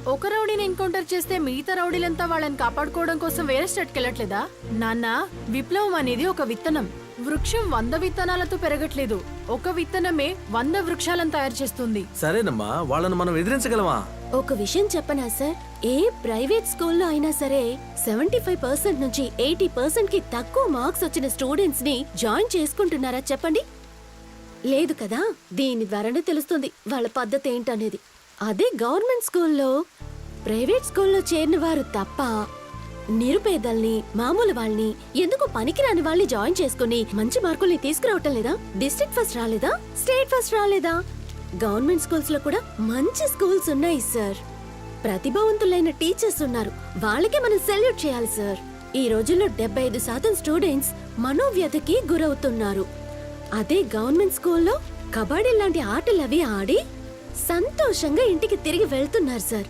ఒక రౌడీని ఎన్కౌంటర్ చేస్తే మిగతా రౌడీలంతా వాళ్ళని కాపాడుకోవడం కోసం వేరే స్టేట్కి వెళ్ళట్లేదా? నాన్న, విప్లవం అనేది ఒక విత్తనం. వృక్షం 100 విత్తనాలతో పెరగట్లేదు. ఒక విత్తనమే 100 వృక్షాలను తయారు చేస్తుంది. సరేనమ్మా, వాళ్ళని మనం ఎదిరించగలమా? ఒక విషయం చెప్పనా సార్, ఏ ప్రైవేట్ స్కూల్లో అయినా సరే 75% నుంచి 80% కి తక్కువ మార్క్స్ వచ్చిన స్టూడెంట్స్ ని జాయిన్ చేసుకుంటున్నారా చెప్పండి? లేదు కదా. దీని ద్వారానే తెలుస్తుంది వాళ్ళ పద్ధతి ఏంటనేది. అదే గవర్నమెంట్ స్కూల్లో ప్రైవేట్ స్కూల్లో చేరిన వారు తప్ప నిరుపేదల్ని, మామూలు వాళ్ళని, ఎందుకు పనికిరాని వాళ్ళని జాయిన్ చేసుకుని మంచి మార్కుల్ని తీసుకురావటం లేదా? డిస్ట్రిక్ట్ ఫస్ట్ రాలేదా? స్టేట్ ఫస్ట్ రాలేదా? గవర్నమెంట్ స్కూల్స్ లో కూడా మంచి స్కూల్స్ ఉన్నాయి సార్. ప్రతిభావంతులైన టీచర్స్ ఉన్నారు. వాళ్ళకే మనం సెల్యూట్ చేయాలి సార్. ఈ రోజుల్లో 75% స్టూడెంట్స్ మనోవ్యధకి గురవుతున్నారు. అదే గవర్నమెంట్ స్కూల్లో కబడ్డీ లాంటి ఆటలవి ఆడి సంతోషంగా ఇంటికి తిరిగి వెళ్తున్నారు సార్.